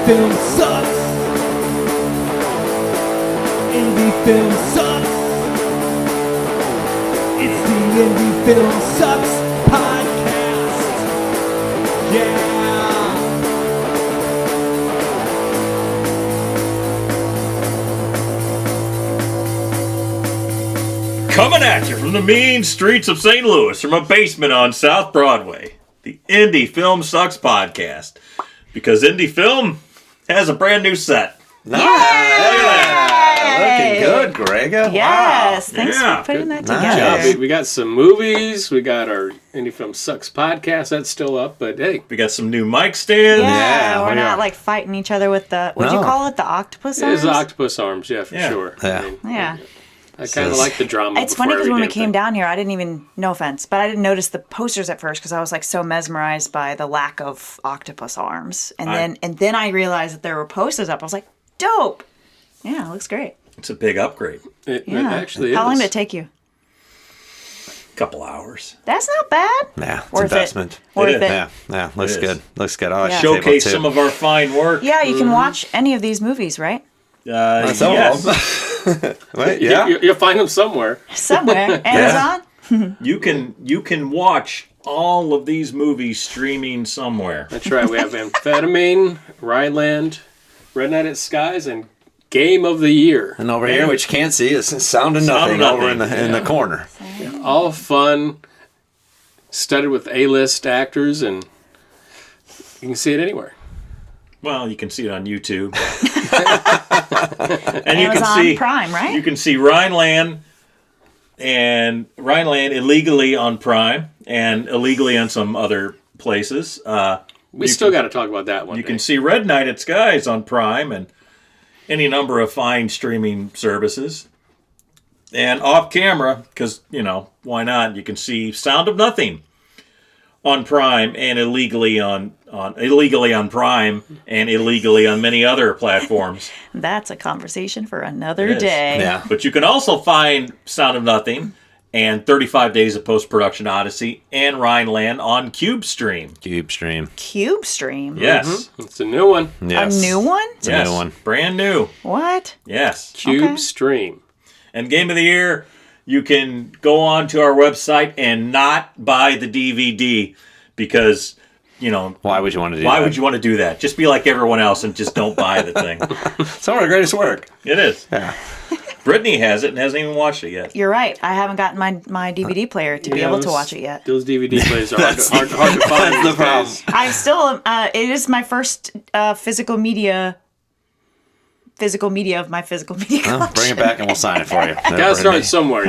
film sucks. Indie film sucks. It's the Indie Film Sucks podcast. Yeah. Coming at you from the mean streets of St. Louis, from a basement on South Broadway, the Indie Film Sucks podcast. Because Indie Film has a brand new set. Looking good, Grega. Yes, Wow. thanks Yeah. for putting that Nice. together. We got some movies. We got our Indie Film Sucks podcast. That's still up, but hey. We got some new mic stands. Yeah, Yeah, we're we not are. like fighting each other with the, what'd you No. call it? The octopus It arms? is the octopus arms, yeah, for Yeah. sure. Yeah. Yeah. I kind of like the drama. It's funny because before when we every came damn down here, I didn't even, no offense, but I didn't notice the posters at first because I was like so mesmerized by the lack of octopus arms. And then I realized that there were posters up. I was like, dope. Yeah, it looks great. It's a big upgrade. thing. It Yeah. actually is. How long did it take you? Couple hours. That's not bad. Yeah, it's Worth investment. it. Worth is. it. Yeah, looks It is. good. Looks good. I like Yeah. the table, Showcase too. some of our fine work. Yeah, you can watch any of these movies, right? Some yes. of them. Wait, yeah. You'll find them somewhere. Somewhere. Amazon? You can watch all of these movies streaming somewhere. That's right. We have Amphetamine, Rhineland, Red Night at Skies, and Game of the Year. And over here, which you can't see, is Sound of Nothing over in the corner. All fun, studded with A-list actors, and you can see it anywhere. Well, you can see it on YouTube. And you Amazon can see Prime, right? You can see Rhineland illegally on Prime and illegally on some other places. We still got to talk about that one. You can see Red Night at Skies on Prime and any number of fine streaming services. And off camera, because, why not? You can see Sound of Nothing on Prime and illegally on Prime and illegally on many other platforms. That's a conversation for another It is. day. Yeah. But you can also find Sound of Nothing and 35 Days of Post-Production Odyssey and Rhineland on CubeStream. CubeStream. CubeStream? Yes. It's a new one. Yes. A new one? It's a Yes. new one. Brand new. What? Yes. Cube Stream. And Game of the Year, you can go on to our website and not buy the DVD because, Why would you want to do why that? would you want to do that? Just be like everyone else and just don't buy the thing. Some of our greatest work. It is. Yeah. Brittany has it and hasn't even watched it yet. You're right. I haven't gotten my DVD player to be able to watch it yet. Those DVD players are hard to find. That's the these problem. days. I still, it is my first physical media of my physical media Well, collection. bring it back and we'll sign it for you. Gotta start somewhere,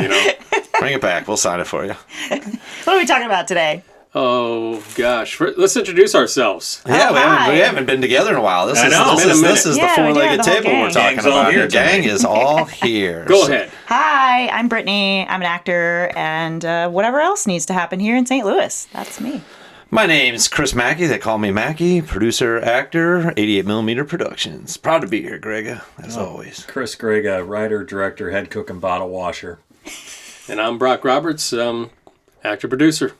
Bring it back. We'll sign it for you. What are we talking about today? Oh, gosh. Let's introduce ourselves. Yeah, we hi. haven't been together in a while. This I is know. this It's is, been a this is minute. the Yeah, we do four-legged have the whole table we're gang. talking Gang's all about. here The gang tonight. is all here. Go ahead. Hi, I'm Brittany. I'm an actor, and whatever else needs to happen here in St. Louis. That's me. My name's Chris Mackey. They call me Mackey, producer, actor, 88mm Productions. Proud to be here, Grega, as always. Chris Gregg, writer, director, head cook, and bottle washer. And I'm Brock Roberts, actor producer.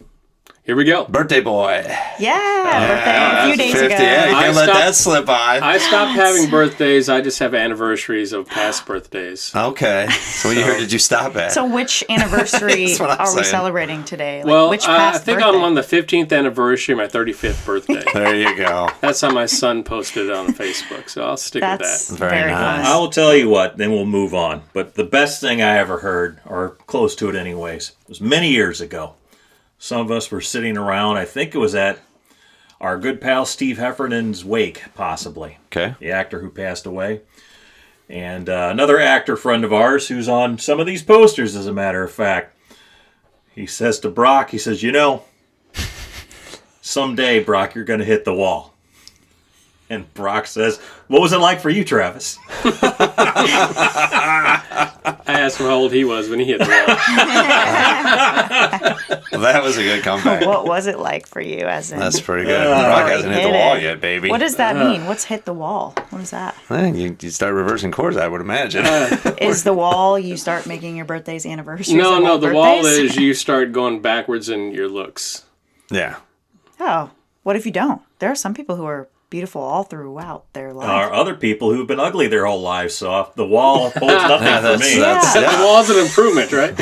Here we go. Birthday boy. Yeah, birthday a few days 50. ago. Yeah, you I can't let stopped- that slip by. I stopped having birthdays. I just have anniversaries of past birthdays. Okay. So when you heard, did you stop at? So which anniversary That's what I'm are we saying. celebrating today? Like, Well, which I past think birthday? I'm on the 15th anniversary of my 35th birthday. There you go. That's how my son posted it on Facebook, so I'll stick That's with Very very, nice. fun. I will tell you what, then we'll move on. But the best thing I ever heard, or close to it anyways, was many years ago. Some of us were sitting around, I think it was at our good pal Steve Heffernan's wake, possibly. Okay. The actor who passed away. And another actor friend of ours who's on some of these posters, as a matter of fact. He says to Brock, he says, someday, Brock, you're going to hit the wall. And Brock says, what was it like for you, Travis? that. I asked him how old he was when he hit the wall. Well, that was a good comeback. What was it like for you? As in, That's pretty good. Brock hasn't hit the hit wall it. yet, baby. what does that mean? What's hit the wall? What is that? You start reversing chords, I would imagine. Is the wall you start making your birthdays anniversaries? No, of no, old the wall birthdays? is you start going backwards in your looks. Yeah. Oh, what if you don't? There are some people who are beautiful all throughout their life. Are other people who've been ugly their whole lives, so the wall holds nothing for me. The wall's an improvement, right?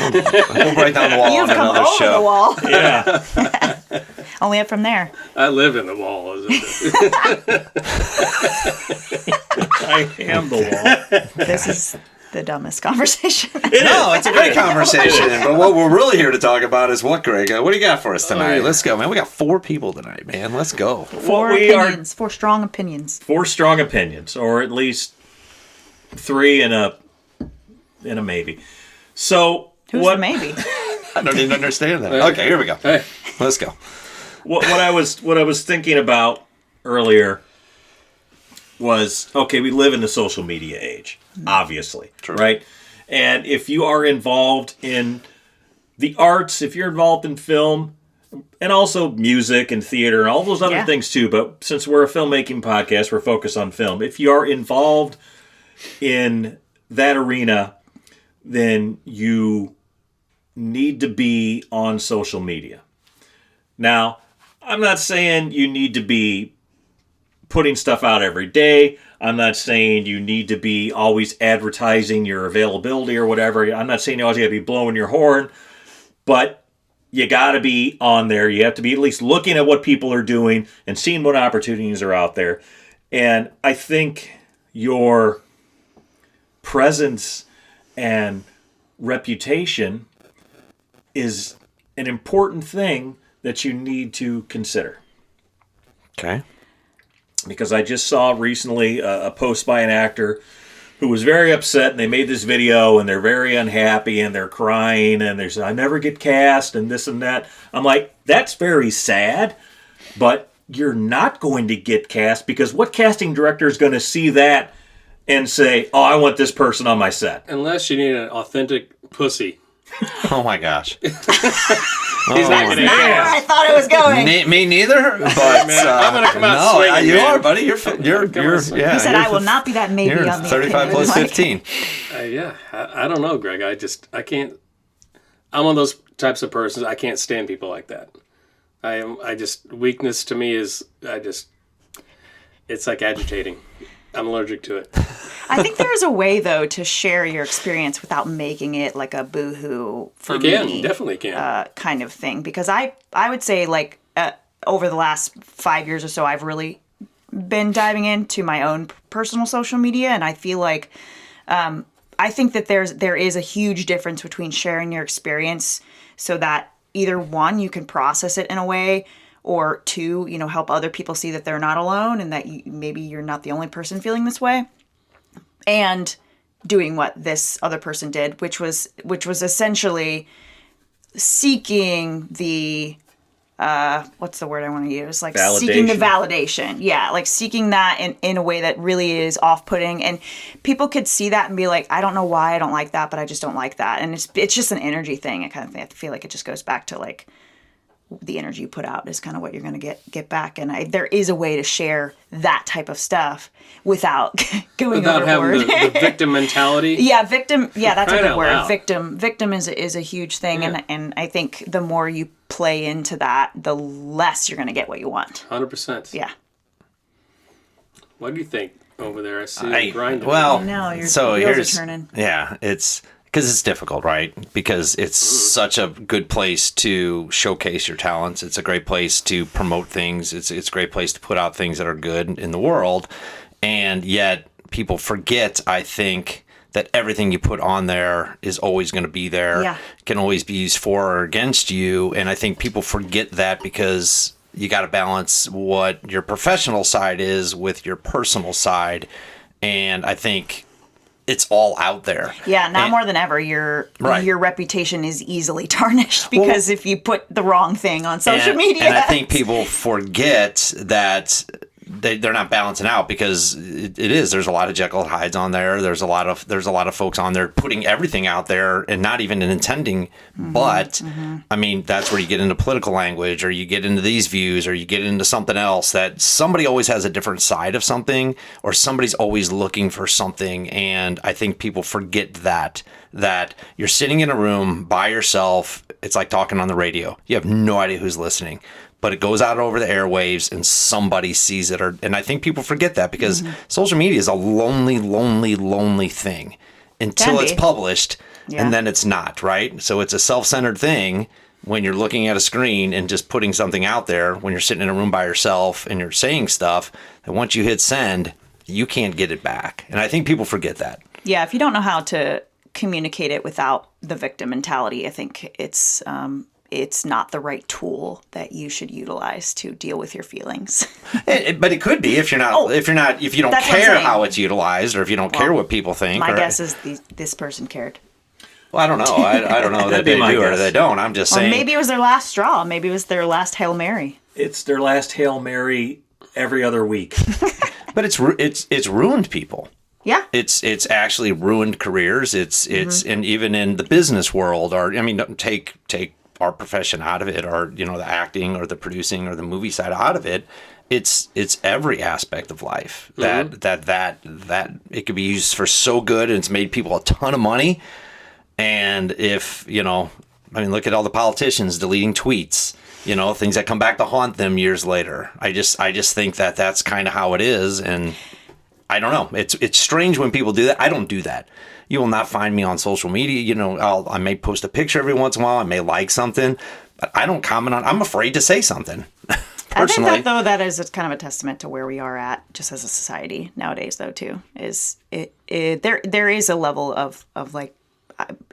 We'll break down the wall You've on come another over show. the wall. Yeah. Only up from there. I live in the wall. I am the wall. This is the dumbest conversation. No, it's a great conversation. But what we're really here to talk about is what, Greg? What do you got for us tonight? Let's go, man. We got 4 people tonight, man. Let's go. Four we are- opinions. 4 strong opinions. 4 strong opinions, or at least 3 and a maybe. So Who's what? the maybe? I don't even understand that. Okay, here we go. Hey, Let's go. What I was thinking about earlier was, okay, we live in the social media age, obviously, right? And if you are involved in the arts, if you're involved in film, and also music and theater and all those other Yeah. things too, but since we're a filmmaking podcast, we're focused on film. If you are involved in that arena, then you need to be on social media. Now, I'm not saying you need to be putting stuff out every day. I'm not saying you need to be always advertising your availability or whatever. I'm not saying you always got to be blowing your horn, but you got to be on there. You have to be at least looking at what people are doing and seeing what opportunities are out there. And I think your presence and reputation is an important thing that you need to consider. Okay. Because I just saw recently a post by an actor who was very upset, and they made this video, and they're very unhappy, and they're crying, and they're saying, I never get cast, and this and that. I'm like, that's very sad, but you're not going to get cast, because what casting director is going to see that and say, oh, I want this person on my set? unless you need an authentic pussy. Oh my gosh. He's not going to Not where I ask. thought it was going. Me neither. But Man, I'm gonna come out no, swinging, you man. are, buddy. You're yeah. He said, you're I will not be that maybe You're on the 35 opinion. plus Like, 15. Yeah, I don't know, Greg. I can't. I'm one of those types of persons. I can't stand people like that. Weakness to me is, it's like agitating. I'm allergic to it. I think there is a way, though, to share your experience without making it like a boohoo for You can, me definitely can. kind of thing. Because I would say, like, over the last 5 years or so, I've really been diving into my own personal social media, and I feel like I think that there is a huge difference between sharing your experience so that either one, you can process it in a way, or 2, help other people see that they're not alone and that maybe you're not the only person feeling this way. And doing what this other person did, which was essentially seeking the what's the word I want to use? Like seeking the validation. Yeah, like seeking that in a way that really is off-putting, and people could see that and be like, I don't know why I don't like that, but I just don't like that. And it's just an energy thing. I kind of think, I feel like it just goes back to like the energy you put out is kind of what you're going to get back. And there is a way to share that type of stuff without going Without overboard. having the victim mentality. Yeah, victim. Yeah, that's a Crying good out word. loud. Victim is a huge thing, Yeah. and I think the more you play into that, the less you're going to get what you want. 100%. Yeah. What do you think over there? I see you grinding. Well, No, your so wheels are here's turning. yeah, it's because it's difficult, right? Because it's such a good place to showcase your talents. It's a great place to promote things. It's a great place to put out things that are good in the world, and yet people forget, I think, that everything you put on there is always going to be there. Yeah. Can always be used for or against you, and I think people forget that because you got to balance what your professional side is with your personal side, and I think it's all out there. Yeah, now And- more than ever, your Right. reputation is easily tarnished because if you put the wrong thing on social media. And I think people forget that they're not balancing out, because it is. There's a lot of Jekyll and Hydes on there. There's a lot of folks on there putting everything out there and not even intending. But I mean, that's where you get into political language, or you get into these views, or you get into something else, that somebody always has a different side of something, or somebody's always looking for something. And I think people forget that you're sitting in a room by yourself. It's like talking on the radio. You have no idea who's listening. but it goes out over the airwaves and somebody sees it. And I think people forget that because social media is a lonely, lonely, lonely thing until Can it's be. published, Yeah. and then it's not, right? So it's a self-centered thing when you're looking at a screen and just putting something out there when you're sitting in a room by yourself and you're saying stuff that once you hit send, you can't get it back. And I think people forget that. Yeah, if you don't know how to communicate it without the victim mentality, I think it's not the right tool that you should utilize to deal with your feelings. But it could be if you don't That's what I'm care saying. how it's utilized, or if you don't care what people think. My or, guess is this person cared. Well, I don't know. I don't know that That'd be they my do or guess. they don't. I'm just Or saying. maybe it was their last straw. Maybe it was their last Hail Mary. It's their last Hail Mary every other week. But it's ruined people. Yeah. It's actually ruined careers. It's and even in the business world, or I mean, don't take our profession out of it, or the acting or the producing or the movie side out of it. It's every aspect of life that it could be used for so good, and it's made people a ton of money. And if look at all the politicians deleting tweets, things that come back to haunt them years later. I just think that that's kind of how it is, and I don't know. It's strange when people do that. I don't do that. You will not find me on social media. I may post a picture every once in a while. I may like something, but I don't comment on. I'm afraid to say something. Personally, I think that, though, that is kind of a testament to where we are at just as a society nowadays, though, too. Is there is a level of like,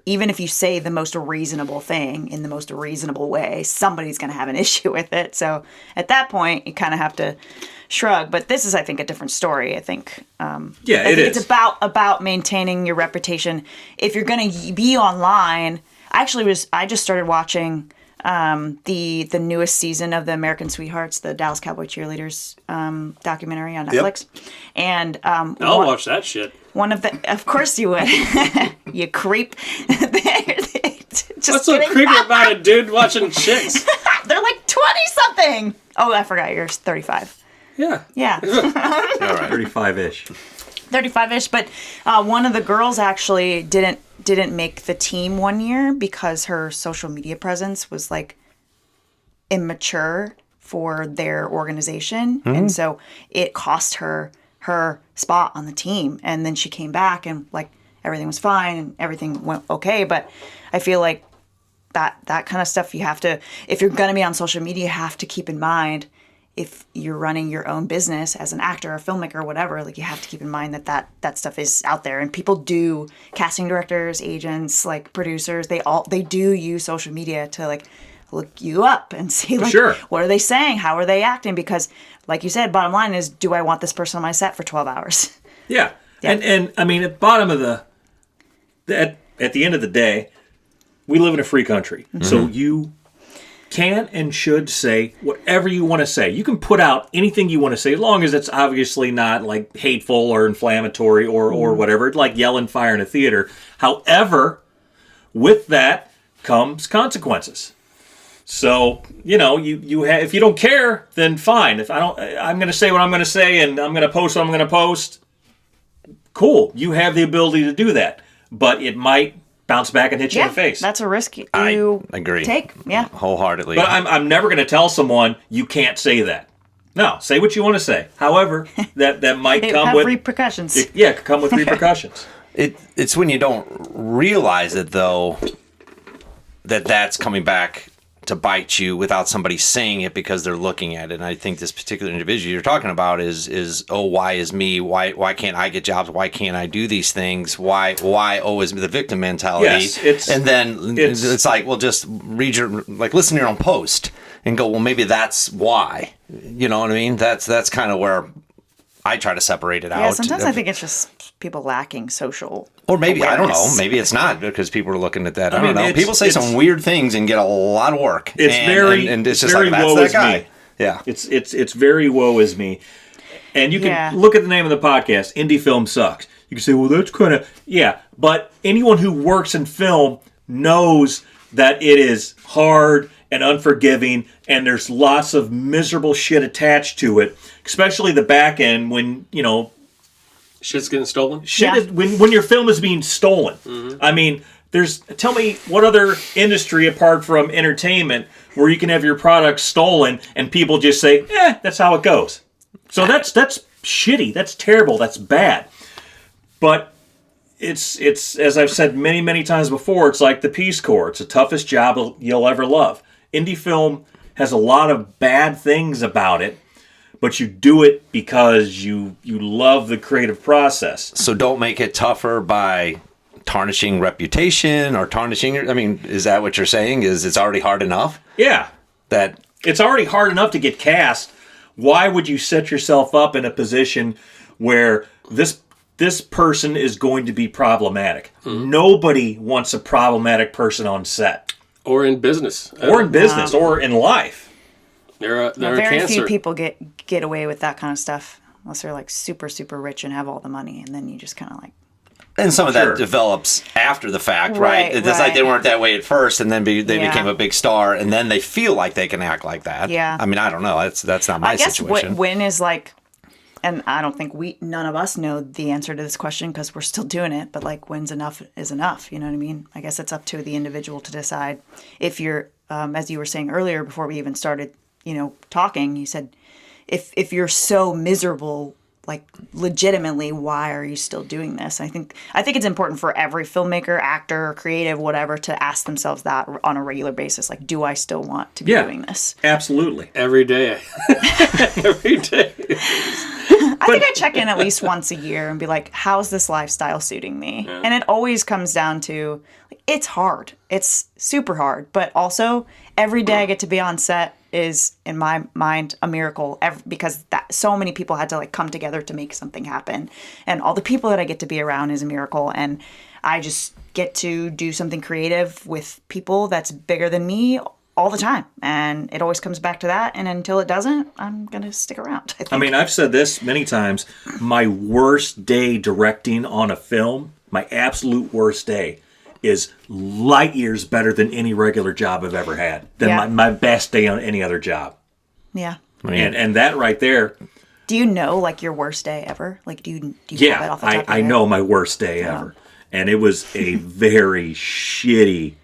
even if you say the most reasonable thing in the most reasonable way, somebody's going to have an issue with it. So at that point, you kind of have to shrug. But this is, I think, a different story. I think. It's It's about maintaining your reputation. If you're going to be online, I just started watching the newest season of the American Sweethearts, the Dallas Cowboy Cheerleaders documentary on Netflix, and I'll watch that shit. one of of course you would, you creep. What's so creepy about a dude watching chicks? They're like 20-something. Oh, I forgot you're 35. Yeah. Yeah. all right. 35-ish. 35-ish, but one of the girls actually didn't make the team one year because her social media presence was like immature for their organization, and so it cost her spot on the team. And then she came back and like everything was fine and everything went okay. But I feel like that kind of stuff you have to, if you're gonna be on social media, you have to keep in mind. If you're running your own business as an actor or filmmaker or whatever, like you have to keep in mind that stuff is out there, and people do, casting directors, agents, like producers, they do use social media to like look you up and see like Sure. what are they saying, how are they acting, because like you said, bottom line is, do I want this person on my set for 12 hours? Yeah. Yeah. And I mean, at the bottom of at the end of the day, we live in a free country. So you can and should say whatever you want to say. You can put out anything you want to say, as long as it's obviously not like hateful or inflammatory or whatever, like yelling fire in a theater. However, with that comes consequences. So, you have, if you don't care, then fine. If I'm going to say what I'm going to say, and I'm going to post what I'm going to post. Cool. You have the ability to do that, but it might bounce back and hit you in the face. That's a risk you I agree. take. Yeah. Wholeheartedly. But I'm never going to tell someone you can't say that. No, say what you want to say. However, that might It come have with repercussions. it could come with repercussions. It's when you don't realize it, though, that's coming back to bite you without somebody saying it because they're looking at it. And I think this particular individual you're talking about is why is me? Why can't I get jobs? Why can't I do these things? Why is the victim mentality? Yes, and then it's like, well, just listen to your own post and go, well, maybe that's why. You know what I mean? That's kind of where I try to separate it out. Yeah, sometimes I think it's just people lacking social Or maybe, I don't know, awareness. maybe it's not because people are looking at that. I mean, don't know. it's- People say it's- some weird things and get a lot of work. It's and it's just very like, that's woe that is guy. me. Yeah. It's very woe is me. And you can Yeah. look at the name of the podcast, Indie Film Sucks. You can say, well, that's kind of, yeah. But anyone who works in film knows that it is hard and unforgiving, and there's lots of miserable shit attached to it, especially the back end when, Shit's getting stolen. shit Yeah. is, when your film is being stolen. I mean, Tell me what other industry apart from entertainment where you can have your product stolen and people just say, that's how it goes. So that's shitty. That's terrible. That's bad. But it's as I've said many, many times before, it's like the Peace Corps. It's the toughest job you'll ever love. Indie film has a lot of bad things about it, but you do it because you love the creative process. So don't make it tougher by tarnishing reputation or tarnishing your, I mean, is that what you're saying? Is it's already hard enough? Yeah. That It's already hard enough to get cast. Why would you set yourself up in a position where this person is going to be problematic? Nobody wants a problematic person on set. Or in business. Or in business, or in life. They're a Very cancer. few people get away with that kind of stuff unless they're like super, super rich and have all the money. And then you just kind of like, and some of Sure. that develops after the fact, right? It's like they weren't that way at first, and then they Yeah. became a big star, and then they feel like they can act like that. Yeah. I mean, I don't know. That's not my I guess situation. when is like, and I don't think none of us know the answer to this question because we're still doing it, but like when's enough is enough, you know what I mean? I guess it's up to the individual to decide. If you're, as you were saying earlier before we even started, talking, you said, if you're so miserable, like legitimately, why are you still doing this? I think it's important for every filmmaker, actor, creative, whatever, to ask themselves that on a regular basis. Like, do I still want to be doing this? Absolutely. Every day. Every day. I think I check in at least once a year and be like, how's this lifestyle suiting me? Yeah. And it always comes down to, it's hard. It's super hard. But also, every day I get to be on set is, in my mind, a miracle because so many people had to like come together to make something happen. And all the people that I get to be around is a miracle. And I just get to do something creative with people that's bigger than me all the time. And it always comes back to that. And until it doesn't, I'm going to stick around. I think. I mean, I've said this many times. My worst day directing on a film, my absolute worst day, is light years better than any regular job I've ever had. Than Yeah. my best day on any other job. Yeah. And that right there, Do you know like your worst day ever? Like do you have it yeah, off the top of your I head? know my worst day ever. And it was a very shitty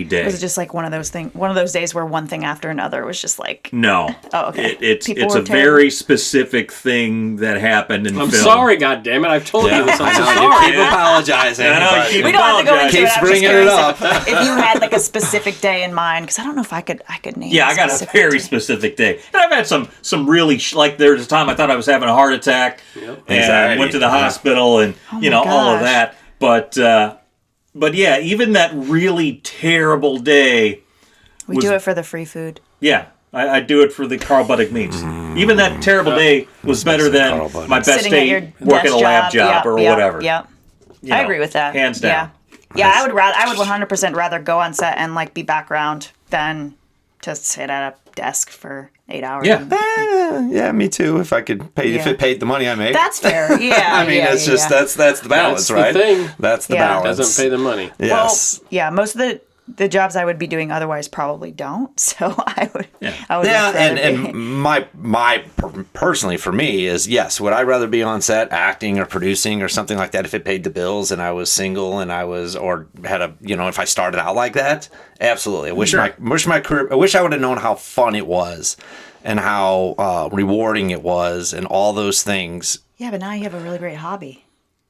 day. Was it just like one of those days where one thing after another was just like No. Oh, okay. It's People a were terrible? very specific thing that happened in I'm film. sorry, goddammit. I've told you this. I'm so I know, sorry. you keep apologizing. I know, but- keep we don't have to go into Keeps it. I'm just bringing it curious up. if you had like a specific day in mind, because I don't know if I could name. Yeah, I got a specific very day. specific day. And I've had some really, like there was a time I thought I was having a heart attack and Anxiety. went to the hospital and, all of gosh. that. But yeah, even that really terrible day, We do it for the free food. yeah, I do it for the Carl Buddick memes. Even that terrible day was better than Carl Buddick. my best Sitting at your day working a desk lab job or whatever. Yep. You I know, agree with that. Hands down. Yeah. Yeah, I would 100% rather go on set and like be background than to sit at a desk for 8 hours. Yeah. Yeah, me too. If I could pay, if Yeah. it paid the money I make. That's fair. Yeah. I mean, yeah, it's yeah, just yeah. that's the balance, That's the right? thing. That's the Yeah. balance. Doesn't pay the money. Yes. Well, yeah, most of the jobs I would be doing otherwise probably don't. So I would. Yeah. I would Yeah, much rather be- and personally for me is yes, would I rather be on set acting or producing or something like that if it paid the bills and I was single and I was or had a if I started out like that? Absolutely. I wish my career. I wish I would have known how fun it was and how rewarding it was and all those things. Yeah, but now you have a really great hobby.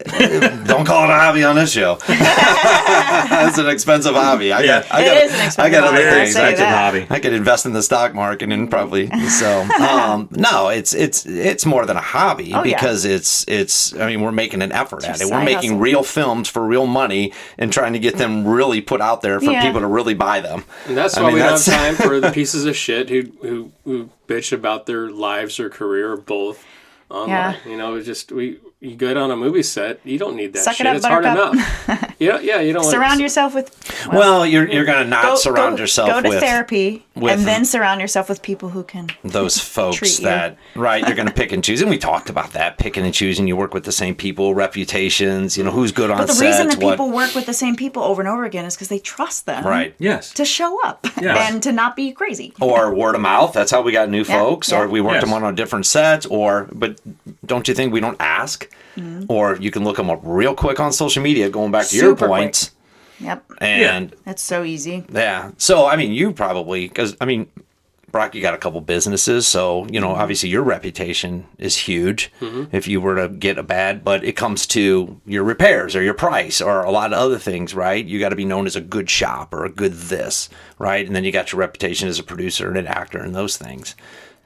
Don't call it a hobby on this show. It's an expensive hobby. I got It is an expensive I got hobby, other I'll things. say I could that. hobby. I could invest in the stock market and probably so. No, it's more than a hobby Oh, yeah. because it's. I mean, we're making an effort at it. your We're side making hustle. real films for real money and trying to get them really put out there for Yeah. people to really buy them. And that's I why mean, we don't have that's- time for the pieces of shit who bitch about their lives or career or both online. Yeah. It's just you go down a movie set, you don't need that Suck it shit. up, It's hard buttercup. enough. you don't Surround yourself with. Well, you're gonna not surround yourself Go to with therapy with- and then surround yourself with people who can. those folks Treat you. that right you're going to pick and choose, and we talked about that, picking and choosing. You work with the same people, reputations, who's good on But the set, reason that what people work with the same people over and over again is because they trust them. right Yes. To show up Yes. and to not be crazy. or word of mouth. That's how we got new folks, yeah. or we worked Yes. them on a different set, but don't you think we don't ask? Mm-hmm. Or you can look them up real quick on social media, going back to your Super point. Yep. And That's so easy. yeah. So, I mean, you probably, because, I mean, Brock, you got a couple businesses. So, obviously your reputation is huge if you were to get a bad, but it comes to your repairs or your price or a lot of other things, right? You got to be known as a good shop or a good this, right? And then you got your reputation as a producer and an actor and those things.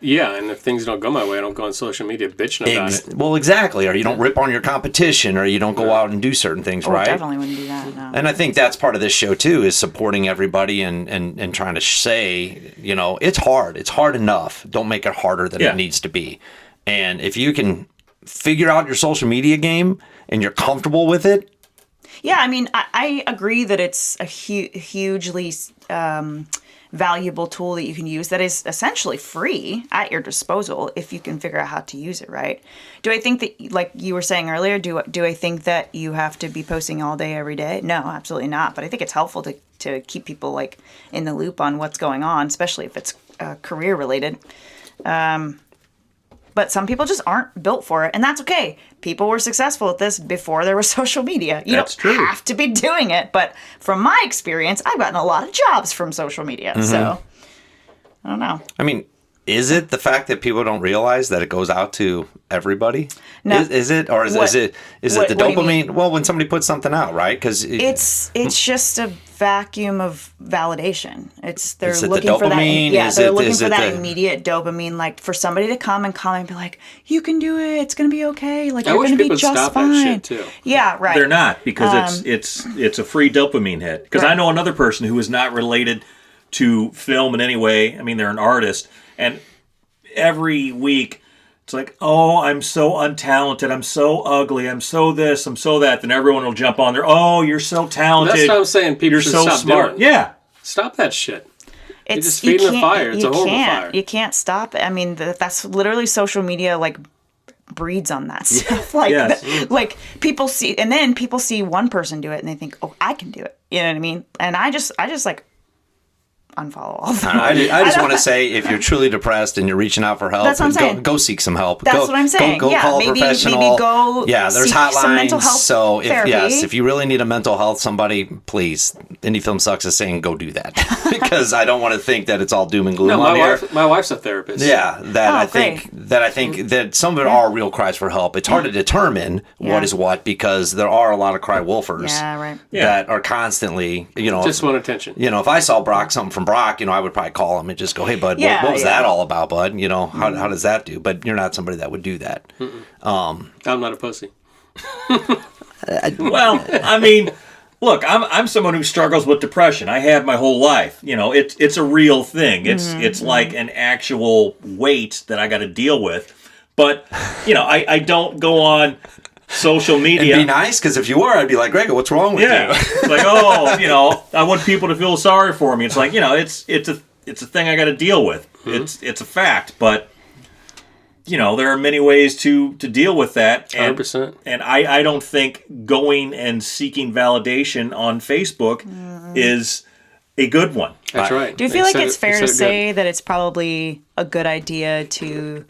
Yeah, and if things don't go my way, I don't go on social media bitching about it. Well, exactly. Or you don't rip on your competition or you don't go out and do certain things, Oh, right? definitely wouldn't do that. No. And I think that's part of this show too, is supporting everybody and trying to say, it's hard. It's hard enough. Don't make it harder than it needs to be. And if you can figure out your social media game and you're comfortable with it. Yeah, I mean, I agree that it's a hugely valuable tool that you can use that is essentially free at your disposal if you can figure out how to use it right. Do I think that, like you were saying earlier, do I think that you have to be posting all day every day? No, absolutely not. But I think it's helpful to keep people like in the loop on what's going on, especially if it's career related. But some people just aren't built for it, and that's okay. People were successful at this before there was social media. You That's don't true. have to be doing it, but from my experience, I've gotten a lot of jobs from social media. So, I don't know. I mean, is it the fact that people don't realize that it goes out to everybody? No. Is it, or is What- it the what do you dopamine? mean? Well, when somebody puts something out, right? Because It's just a vacuum of validation. They're Is it the looking for that. dopamine? Yeah, Is they're it- looking is for it that the- immediate dopamine. Like for somebody to come and comment, and be like, "You can do it. It's gonna be okay. Like I you're wish gonna be people would just stop fine." that shit, too. Yeah, right. They're not, because it's a free dopamine hit. Because I Right. know another person who is not related to film in any way. I mean, they're an artist, and every week it's like, oh, I'm so untalented, I'm so ugly, I'm so this, I'm so that. Then everyone will jump on there. Oh, you're so talented. That's what I'm saying. People You're should so stop smart. doing it. Yeah. Stop that shit. It's just feeding the fire. It's a horrible fire. You can't stop it. I mean, that's literally social media. Like breeds on that stuff. Like, Yes. like people see, and then people see one person do it, and they think, "Oh, I can do it." You know what I mean? And I just like unfollow all of them. I just don't- want to say, if you're truly depressed and you're reaching out for help, That's what I'm saying. go seek some help. That's Go- what I'm saying. Go Yeah, call a maybe professional. go Yeah, there's seek hotlines. some mental health So therapy. if you really need a mental health somebody, please, Indie Film Sucks is saying go do that because I don't want to think that it's all doom and gloom No, on here. my wife's a therapist. Yeah, Oh, I think that some of it are real cries for help. It's hard to determine what Yeah. is what because there are a lot of cry wolfers Yeah, right. that are constantly, Just want attention. if I saw something from Brock, I would probably call him and just go, "Hey, bud, Yeah, what was yeah. that all about, bud? How does that do?" But you're not somebody that would do that. I'm not a pussy. Well, I mean, look, I'm someone who struggles with depression. I have my whole life. It's a real thing. It's like an actual weight that I got to deal with. But I don't go on social media. It'd be nice because if you were, I'd be like, "Gregor, what's wrong with Yeah, you?" it's like, oh, I want people to feel sorry for me. It's like, it's a thing I got to deal with. It's a fact, but there are many ways to deal with that. And, 100%. And I don't think going and seeking validation on Facebook is a good one. That's right. Do you feel like it's fair to say that it's probably a good idea to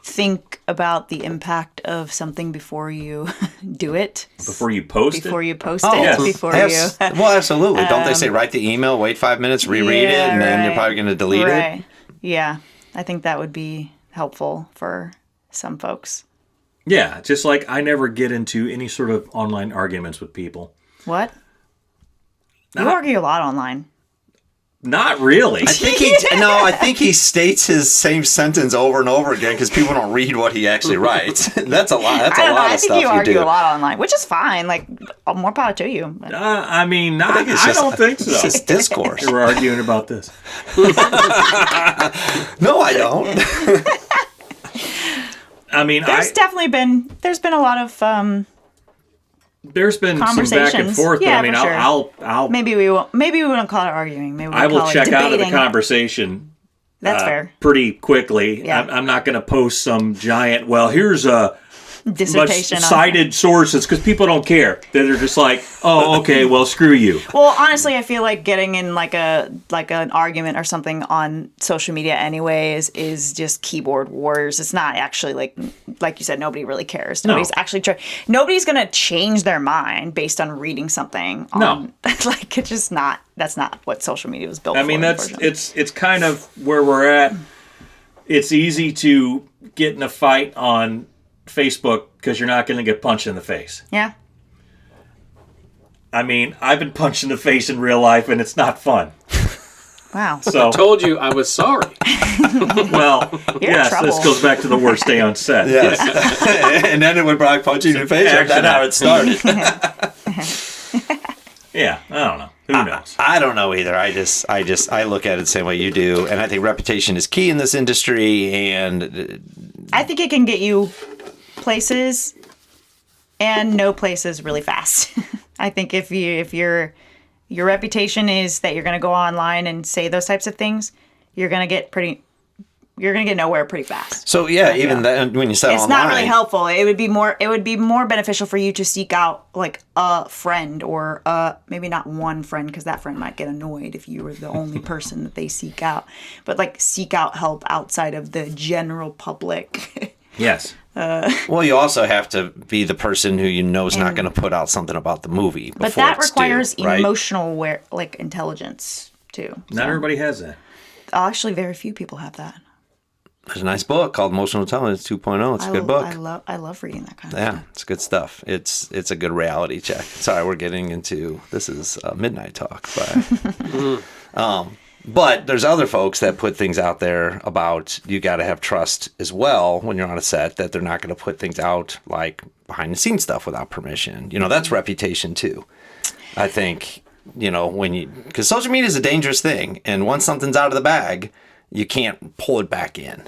think about the impact of something before you do it? Before you post Before it. you post Oh, it? yes. Before Yes. you... Well, absolutely. Don't they say write the email, wait 5 minutes, reread it, Yeah, and then you're right. probably going to delete it? Right. Yeah. I think that would be helpful for some folks. Yeah, just like I never get into any sort of online arguments with people. What? You Not- argue a lot online. Not really. I think he states his same sentence over and over again because people don't read what he actually writes. That's a lot. That's I a don't know. lot I of think stuff you you argue do. a lot online, which is fine. Like, more power to you. But- I mean, I think it's I just- don't think so. It's just discourse. We're arguing about this. No, I don't. I mean, there's been a lot of there's been some back and Conversations. forth, but Yeah, I mean, for sure. I'll maybe we won't call it arguing. Maybe I we'll will call check it out of the debating. conversation That's fair. pretty quickly. Yeah. I'm not going to post some giant, well, here's a much Dissertation on cited sources because people don't care. They're just like, oh, okay, well, screw you. Well, honestly, I feel like getting in like an argument or something on social media anyways is just keyboard wars. It's not actually like like you said, nobody really cares. Nobody's actually nobody's gonna change their mind based on reading something. No. Like it's just not. That's not what social media was built. I mean, for, it's kind of where we're at. It's easy to get in a fight on Facebook because you're not going to get punched in the face. Yeah. I mean, I've been punched in the face in real life, and it's not fun. Wow. So, Told you I was sorry. well, You're in yes, trouble. this goes back to the worst day on set. Yes. And then it would Brock punch you in the face. That's how it started. Yeah, I don't know. Who knows? I don't know either. I look at it the same way you do, and I think reputation is key in this industry. And I think it can get you places and no places really fast. I think if your reputation is that you're going to go online and say those types of things, you're going to get nowhere pretty fast. so, yeah, even that when you set It's online, not really helpful. It would be more beneficial for you to seek out like a friend or maybe not one friend, because that friend might get annoyed if you were the only person that they seek out. But like seek out help outside of the general public. Yes. Well, you also have to be the person who you know is not going to put out something about the movie. But before that it's requires due, right? emotional intelligence too. Not everybody has that. Actually, very few people have that. There's a nice book called Emotional Intelligence 2.0. It's a good book. I love reading that kind of Yeah, stuff. it's good stuff. It's a good reality check. Sorry, we're getting into this is Midnight Talk, but there's other folks that put things out there about you got to have trust as well when you're on a set that they're not going to put things out like behind the scenes stuff without permission. That's reputation too. I think because social media is a dangerous thing, and once something's out of the bag, you can't pull it back in.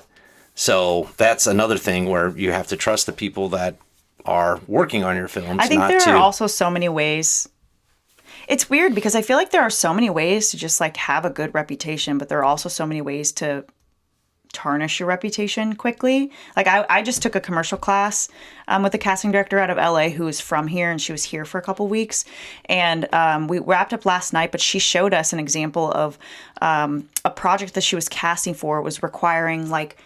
So that's another thing where you have to trust the people that are working on your films. I think there are also so many ways. It's weird because I feel like there are so many ways to just like have a good reputation, but there are also so many ways to tarnish your reputation quickly. Like I just took a commercial class with a casting director out of LA who is from here, and she was here for a couple weeks, and we wrapped up last night, but she showed us an example of a project that she was casting for was requiring like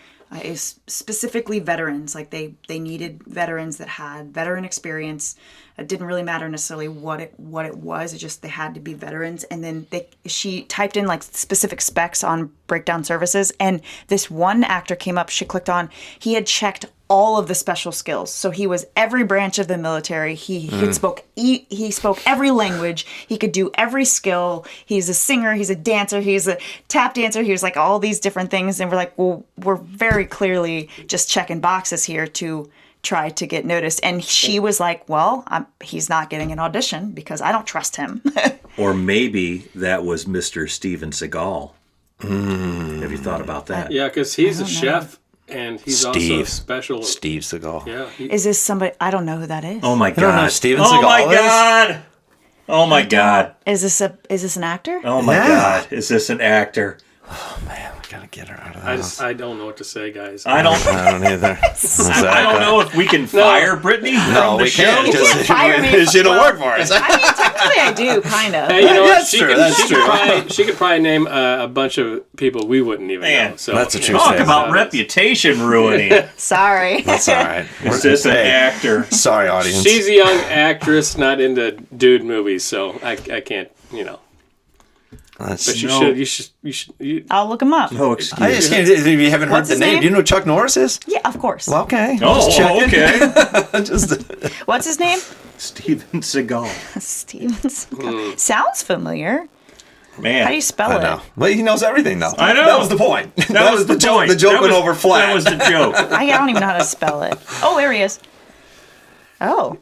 is specifically veterans. Like they needed veterans that had veteran experience. It didn't really matter necessarily what it was. It just they had to be veterans. And then she typed in like specific specs on breakdown services, and this one actor came up. She clicked on. He had checked all of the special skills. So he was every branch of the military. He spoke every language. He could do every skill. He's a singer. He's a dancer. He's a tap dancer. He was like all these different things. And we're like, well, we're very clearly just checking boxes here to try to get noticed. And she was like, well, he's not getting an audition because I don't trust him. Or maybe that was Mr. Steven Seagal. Have you thought about that? Yeah, because he's a chef and he's also a special. Steve Seagal. Yeah. Is this somebody? I don't know who that is. Oh my You don't know God! who Steven Oh Seagal my is? God! Oh my God! Is this an actor? Oh my Yeah. God! Is this an actor? Man, we gotta get her out of the I house. I don't know what to say, guys. I don't. I don't either. I don't know if we can fire Brittany No, from the we show. can't. You can't fire me. She don't Well, work for us. I mean, technically I do, kind of. Hey, you know what? That's true, that's true. She could probably name a bunch of people we wouldn't even Man, know. So that's a true Talk statement. about reputation ruining. Sorry. That's all right. Is this an Hey, actor? sorry, audience. She's a young actress, not into dude movies, so I can't, That's- But No. you should. I'll look him up. No excuse. I just can't. If you haven't heard What's the his name, name? do you know who Chuck Norris is? Yeah, of course. Well, okay. Oh, Just checking. okay. Just- What's his name? Steven Seagal. Stevens. Sounds familiar. Man. How do you spell I it? know. Well, he knows everything, though. I know. That was the point. That was the joke. point. The joke That went was- over flat. That was the joke. I don't even know how to spell it. Oh, there he is. Oh.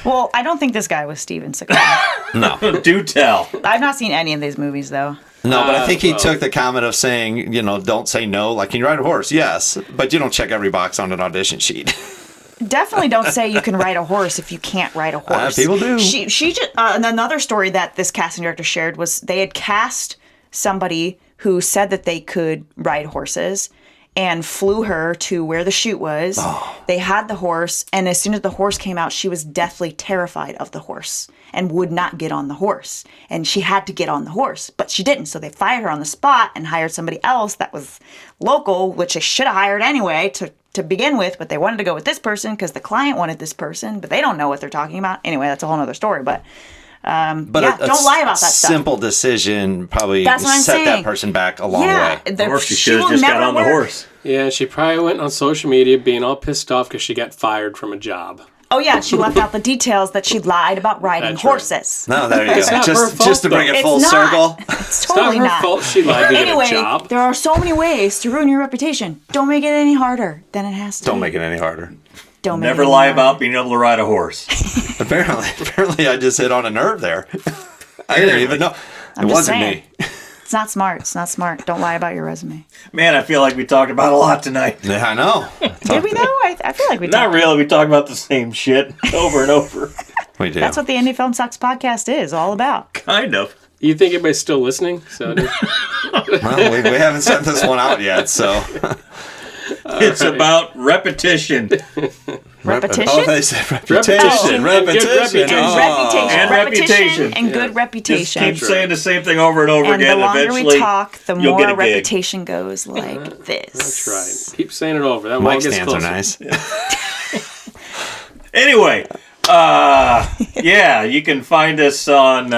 Well, I don't think this guy was Steven Seagal. no. Do tell. I've not seen any of these movies, though. No, but I think he well. took the comment of saying, don't say no. Like, can you ride a horse? Yes. But you don't check every box on an audition sheet. Definitely don't say you can ride a horse if you can't ride a horse. People do. She just and another story that this casting director shared was they had cast somebody who said that they could ride horses and flew her to where the shoot was. Oh. They had the horse, and as soon as the horse came out, she was deathly terrified of the horse and would not get on the horse. And she had to get on the horse, but she didn't. So they fired her on the spot and hired somebody else that was local, which they should have hired anyway, to to begin with, but they wanted to go with this person because the client wanted this person, but they don't know what they're talking about. Anyway, that's a whole other story, but But yeah, don't lie about that stuff. simple decision probably That's what I'm set that saying. person back a long Yeah, way. Or she should have will just got never on the work. horse. Yeah, she probably went on social media being all pissed off because she got fired from a job. Oh yeah, she left out the details that she lied about riding That's right. horses. No, there you It's go. not her fault, Just to bring though. it It's full not. circle. It's It's totally not her fault she lied to get Anyway, a job. there are so many ways to ruin your reputation. Don't make it any harder than it has to. Don't be. make it any harder. Don't make Never it any lie harder. about being able to ride a horse. Apparently, I just hit on a nerve there. I didn't even know. I'm it just wasn't saying. me. It's not smart. It's not smart. Don't lie about your resume. Man, I feel like we talked about a lot tonight. Yeah, I know. Did we though? I feel like we Not talked. really. We talk about the same shit over and over. We do. That's what the Indie Film Sucks podcast is all about. Kind of. You think anybody's still listening? So Well, we haven't sent this one out yet, so. It's about repetition. Repetition? Oh, they said Repetition. repetition. And good Repetition. reputation. Oh. Reputation. And reputation. And Yeah. good Just reputation. keep saying the same thing over and over And the again. longer Eventually, we talk, the you'll more get a gig. reputation goes like this. That's right. Keep saying it over. That Mic wall gets stands are closer. nice. Anyway, yeah, you can find us on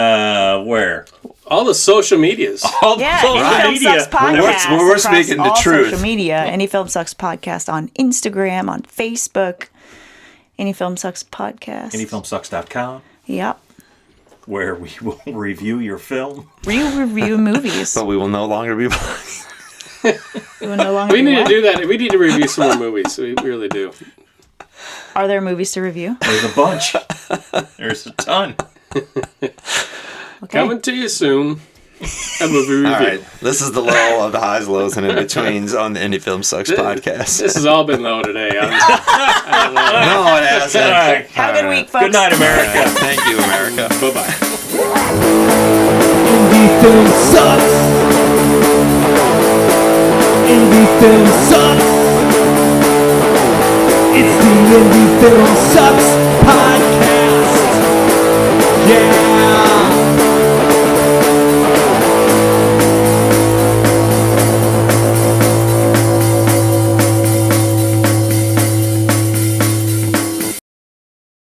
where? All the social medias. All the Yeah, social Any Film media. Sucks podcast. We're across speaking the all truth. Social media. Any Film Sucks podcast on Instagram, on Facebook. Any Film Sucks podcast. AnyFilmSucks.com, Yep. where we will review your film. We review movies. But we will no longer be. We will no longer We do need to what? do that. We need to review some more movies. We really do. Are there movies to review? There's a bunch. There's a ton. Okay. Coming to you soon. A movie review. All right. This is the low of the highs, lows, and in betweens on the Indie Film Sucks podcast. This has all been low today. No, it hasn't. All right. Have a good week, folks. Good night, America. Thank you, America. Bye-bye. Indie film sucks. Indie film sucks.